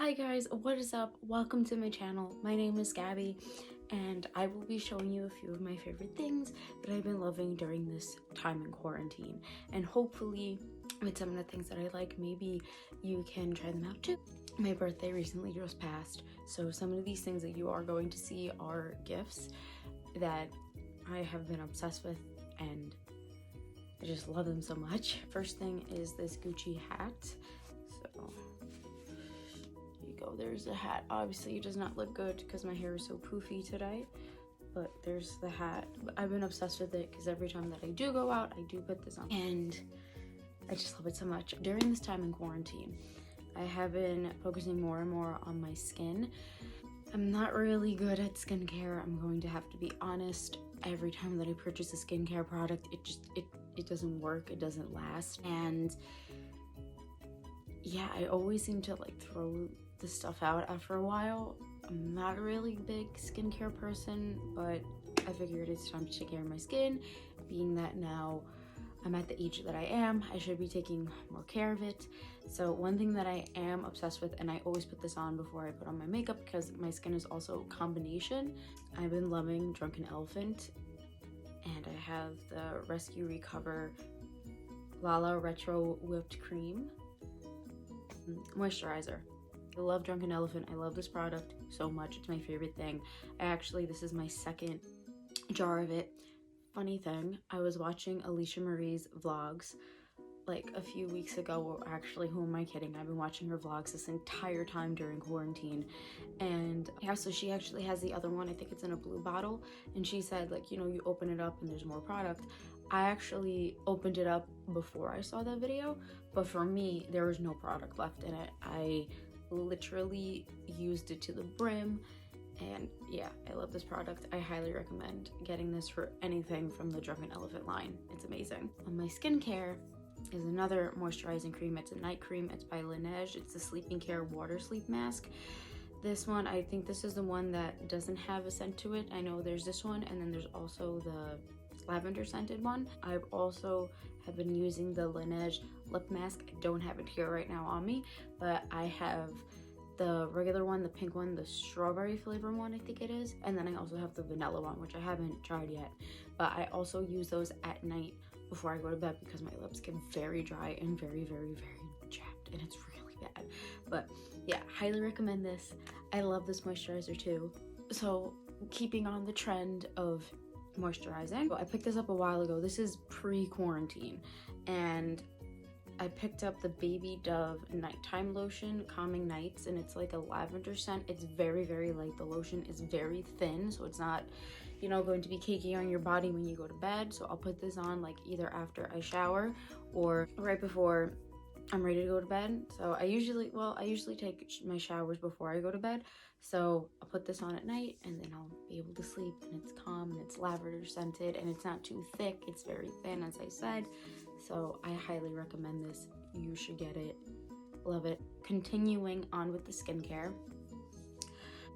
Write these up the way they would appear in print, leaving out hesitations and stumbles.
Hi guys, what is up? Welcome to my channel. My name is Gabby and I will be showing you a few of my favorite things that I've been loving during this time in quarantine. And hopefully with some of the things that I like, maybe you can try them out too. My birthday recently just passed, so some of these things that you are going to see are gifts that I have been obsessed with and I just love them so much. First thing is this Gucci hat. So there's the hat. Obviously it does not look good because my hair is so poofy today, but there's the hat. I've been obsessed with it because every time that I do go out I do put this on and I just love it so much. During this time in quarantine I have been focusing more and more on my skin. I'm not really good at skincare, I'm going to have to be honest. Every time that I purchase a skincare product it doesn't work, it doesn't last, and yeah, I always seem to like throw the stuff out after a while. I'm not a really big skincare person, but I figured it's time to take care of my skin. Being that now I'm at the age that I am, I should be taking more care of it. So one thing that I am obsessed with, and I always put this on before I put on my makeup because my skin is also a combination, I've been loving Drunken Elephant, and I have the Rescue Recover Lala Retro Whipped Cream moisturizer. I love Drunken Elephant. I love this product so much. It's my favorite thing. This is my second jar of it. Funny thing, I was watching Alicia Marie's vlogs like a few weeks ago, or actually, who am I kidding? I've been watching her vlogs this entire time during quarantine. And yeah, so she actually has the other one. I think it's in a blue bottle. And she said, like, you know, you open it up and there's more product. I actually opened it up before I saw that video, but for me, there was no product left in it. I literally used it to the brim, and yeah, I love this product. I highly recommend getting this for anything from the Drunken Elephant line. It's amazing. On my skincare is another moisturizing cream. It's a night cream. It's by Laneige. It's the Sleeping Care Water Sleep Mask. This one, I think this is the one that doesn't have a scent to it. I know there's this one, and then there's also the lavender scented one. I've also have been using the Laneige lip mask. I don't have it here right now on me, but I have the regular one, the pink one, the strawberry flavor one, I think it is, and then I also have the vanilla one, which I haven't tried yet, but I also use those at night before I go to bed because my lips get very dry and very chapped, and it's really bad. But yeah, highly recommend this. I love this moisturizer too. So keeping on the trend of moisturizing, I picked this up a while ago. This is pre-quarantine, and I picked up the Baby Dove Nighttime Lotion, Calming Nights, and it's like a lavender scent. It's very light. The lotion is very thin, so it's not, you know, going to be cakey on your body when you go to bed. So I'll put this on like either after I shower or right before I'm ready to go to bed. So I usually take my showers before I go to bed. So I'll put this on at night and then I'll be able to sleep, and it's calm and it's lavender scented and it's not too thick. It's very thin, as I said. So I highly recommend this. You should get it. Love it. Continuing on with the skincare,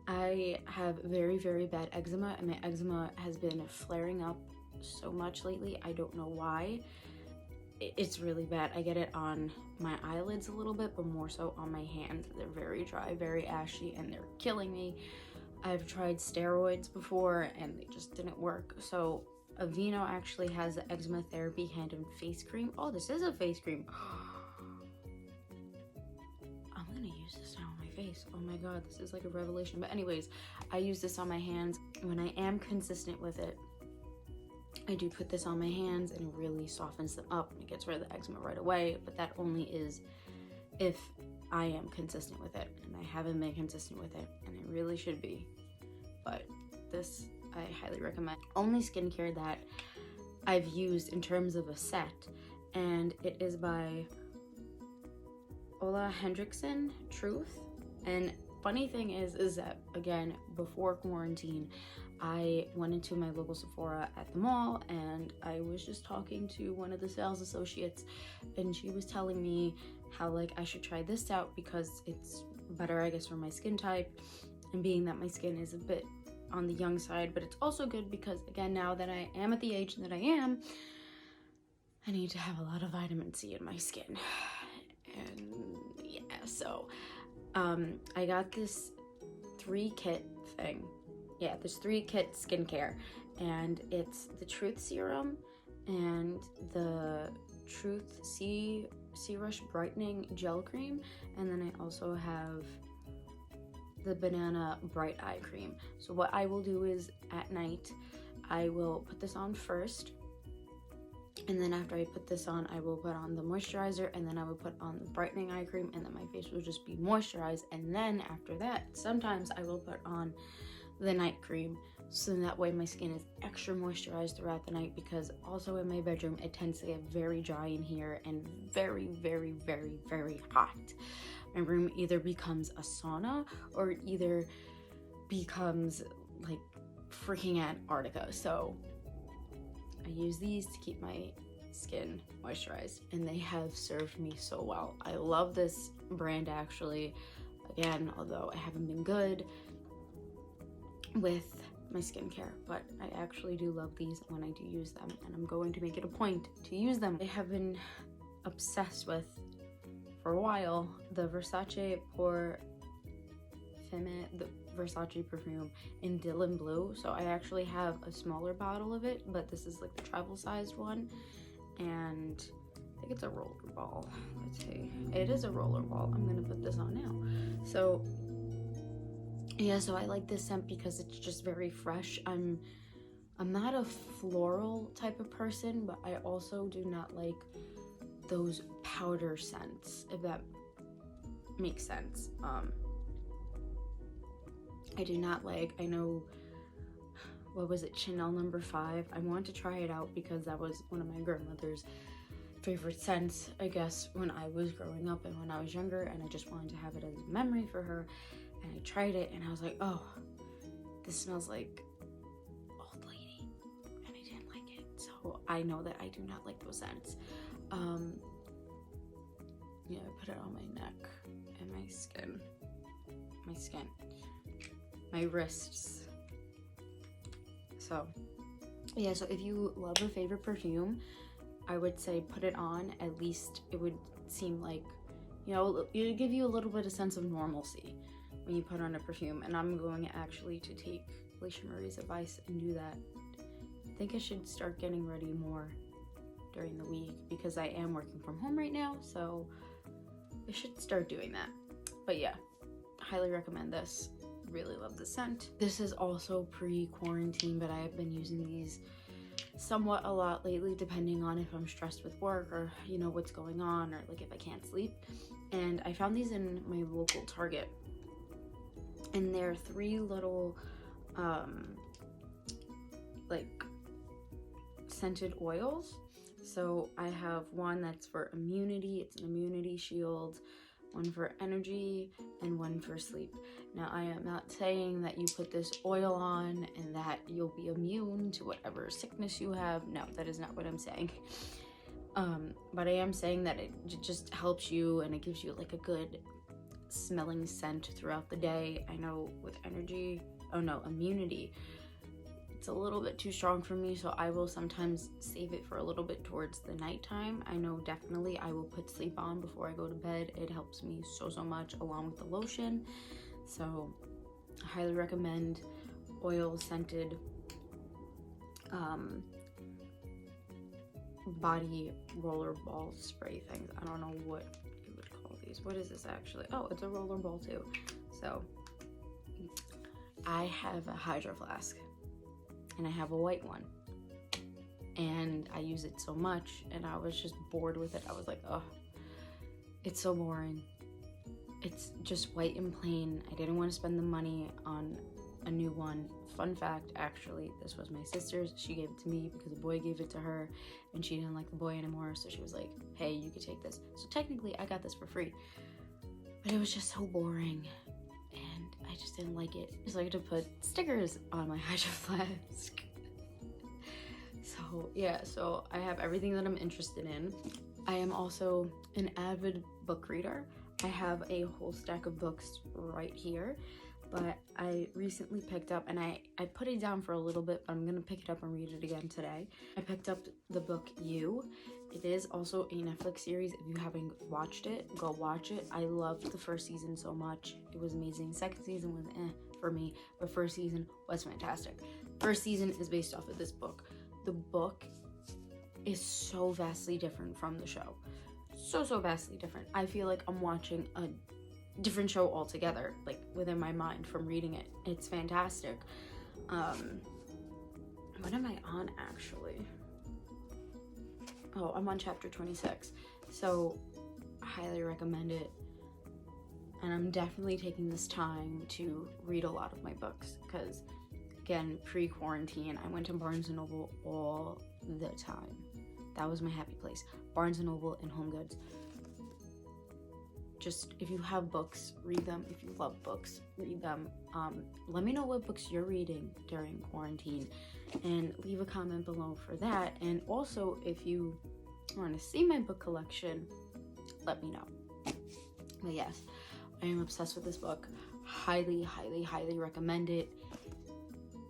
I have very bad eczema, and my eczema has been flaring up so much lately. I don't know why. It's really bad. I get it on my eyelids a little bit, but more so on my hands. They're very dry, very ashy, and they're killing me. I've tried steroids before and they just didn't work. So Aveeno actually has the Eczema Therapy Hand and Face Cream. Oh, this is a face cream. I'm gonna use this now on my face. Oh my god, this is like a revelation. But anyways, I use this on my hands. When I am consistent with it, I do put this on my hands and it really softens them up and it gets rid of the eczema right away, but that only is if I am consistent with it, and I haven't been consistent with it, and I really should be. But this I highly recommend. Only skincare that I've used in terms of a set, and it is by Ola Hendrickson, Truth. And funny thing is that, again, before quarantine, I went into my local Sephora at the mall and I was just talking to one of the sales associates, and she was telling me how like I should try this out because it's better, I guess, for my skin type, and being that my skin is a bit on the young side, but it's also good because, again, now that I am at the age that I am, I need to have a lot of vitamin C in my skin. And yeah, so I got this 3-kit thing. Yeah, this 3-kit skincare, and it's the Truth Serum and the Truth Sea Rush Brightening Gel Cream, and then I also have the Banana Bright Eye Cream. So what I will do is at night, I will put this on first, and then after I put this on, I will put on the moisturizer, and then I will put on the brightening eye cream, and then my face will just be moisturized. And then after that, sometimes I will put on the night cream, so that way my skin is extra moisturized throughout the night, because also in my bedroom it tends to get very dry in here and very, very, very, very hot. My room either becomes a sauna or it either becomes like freaking Antarctica. So I use these to keep my skin moisturized, and they have served me so well. I love this brand actually. Again, although I haven't been good with my skincare, but I actually do love these when I do use them, and I'm going to make it a point to use them. I have been obsessed with, for a while, the Versace Pour Femme, the Versace perfume in Dylan Blue. So I actually have a smaller bottle of it, but this is like the travel sized one, and I think it's a roller ball. Let's see, it is a roller ball. I'm gonna put this on now. So yeah, so I like this scent because it's just very fresh. I'm not a floral type of person, but I also do not like those powder scents, if that makes sense. I do not like, I know, what was it, Chanel No. 5? I wanted to try it out because that was one of my grandmother's favorite scents, I guess, when I was growing up and when I was younger, and I just wanted to have it as a memory for her. And I tried it and I was like, oh, this smells like old lady, and I didn't like it. So I know that I do not like those scents. Yeah, I put it on my neck and my skin, my wrists. So yeah, so if you love a favorite perfume, I would say put it on. At least it would seem like, you know, it would give you a little bit of sense of normalcy when you put on a perfume. And I'm going actually to take Alicia Marie's advice and do that. I think I should start getting ready more during the week because I am working from home right now, so I should start doing that. But yeah, highly recommend this. Really love the scent. This is also pre-quarantine, but I have been using these somewhat a lot lately, depending on if I'm stressed with work or, you know, what's going on, or like if I can't sleep. And I found these in my local Target, and they're 3 little like scented oils. So I have one that's for immunity, it's an immunity shield, one for energy, and one for sleep. Now, I am not saying that you put this oil on and that you'll be immune to whatever sickness you have. No, that is not what I'm saying. But I am saying that it just helps you, and it gives you like a good smelling scent throughout the day. I know with immunity, it's a little bit too strong for me, so I will sometimes save it for a little bit towards the nighttime. I know definitely I will put sleep on before I go to bed. It helps me so much, along with the lotion. So I highly recommend oil scented body roller ball spray things. I don't know what you would call these. What is this actually? Oh, it's a roller ball too. So I have a Hydro Flask, and I have a white one, and I use it so much, and I was just bored with it. I was like, oh, it's so boring. It's just white and plain. I didn't want to spend the money on a new one. Fun fact, actually, this was my sister's. She gave it to me because a boy gave it to her, and she didn't like the boy anymore, so she was like, hey, you could take this. So technically, I got this for free, but it was just so boring, and I just didn't like it. I just like to put stickers on my Hydro Flask. So yeah, so I have everything that I'm interested in. I am also an avid book reader. I have a whole stack of books right here. but I recently picked up, and I put it down for a little bit, but I'm gonna pick it up and read it again today. I picked up the book You. It is also a Netflix series. If you haven't watched it, go watch it. I loved the first season so much. It was amazing. Second season was for me, but first season was fantastic. First season is based off of this book. The book is so vastly different from the show. So vastly different. I feel like I'm watching a different show altogether, like within my mind from reading it. It's fantastic. What am I on actually? Oh, I'm on chapter 26. So I highly recommend it. And I'm definitely taking this time to read a lot of my books because, again, pre-quarantine, I went to Barnes & Noble all the time. That was my happy place. Barnes & Noble and Home Goods. Just, if you have books, read them. If you love books, read them. Let me know what books you're reading during quarantine and leave a comment below for that. And also, if you want to see my book collection, let me know. But yes, I am obsessed with this book. Highly recommend it.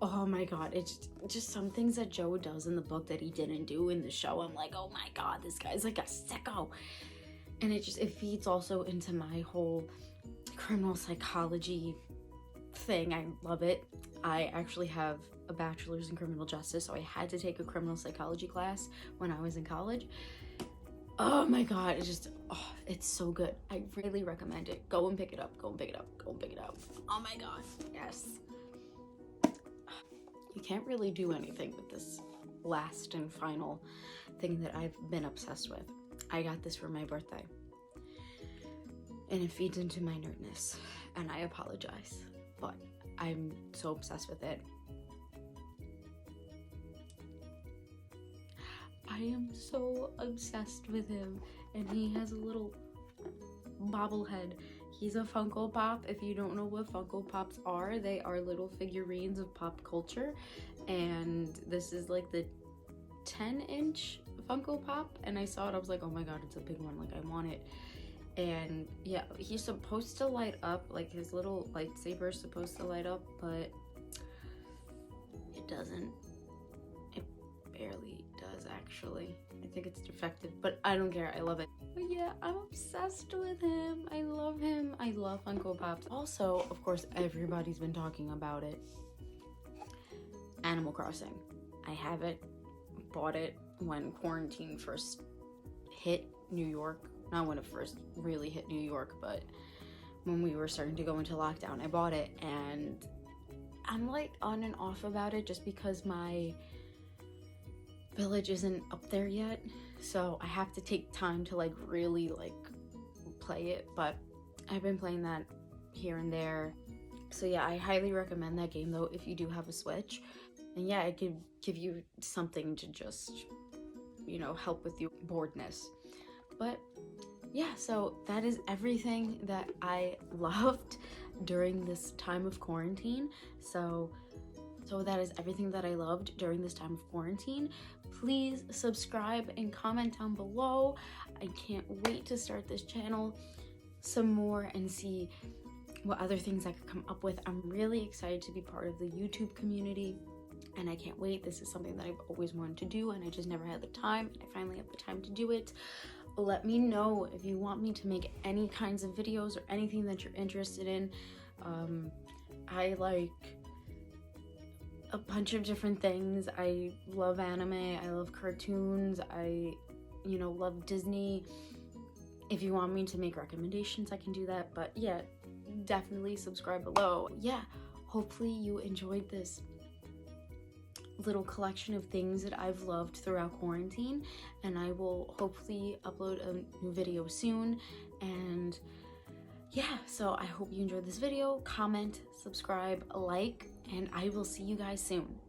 Oh my god, it's just some things that Joe does in the book that he didn't do in the show. I'm like, oh my god, this guy's like a sicko. And it feeds also into my whole criminal psychology thing. I love it. I actually have a bachelor's in criminal justice, so I had to take a criminal psychology class when I was in college. Oh my god, it's so good. I really recommend it. Go and pick it up. Oh my god, yes. You can't really do anything with this last and final thing that I've been obsessed with. I got this for my birthday. And it feeds into my nerdness. And I apologize. But I'm so obsessed with it. I am so obsessed with him. And he has a little bobblehead. He's a Funko Pop. If you don't know what Funko Pops are, they are little figurines of pop culture. And this is like the 10-inch Funko Pop, and I saw it, I was like, oh my god, it's a big one, like I want it. And yeah, he's supposed to light up, like his little lightsaber is supposed to light up, but it doesn't. It barely does actually. I think it's defective, but I don't care, I love it. But yeah, I'm obsessed with him. I love him. I love Funko Pops. Also, of course, everybody's been talking about it. Animal Crossing. I have it, bought it when quarantine first hit New York. Not when it first really hit New York, but when we were starting to go into lockdown, I bought it, and I'm like on and off about it just because my village isn't up there yet, so I have to take time to like really like play it, but I've been playing that here and there. So yeah, I highly recommend that game though if you do have a Switch. And yeah, it could give you something to just, you know, help with your boredness. But yeah, so that is everything that I loved during this time of quarantine. So that is everything that I loved during this time of quarantine. Please subscribe and comment down below. I can't wait to start this channel some more and see what other things I could come up with. I'm really excited to be part of the YouTube community. And I can't wait. This is something that I've always wanted to do, and I just never had the time, and I finally have the time to do it. Let me know if you want me to make any kinds of videos or anything that you're interested in. I like a bunch of different things. I love anime, I love cartoons, I love Disney. If you want me to make recommendations, I can do that. But yeah, definitely subscribe below. Yeah, hopefully you enjoyed this little collection of things that I've loved throughout quarantine, and I will hopefully upload a new video soon. And yeah, so I hope you enjoyed this video. Comment, subscribe, like, and I will see you guys soon.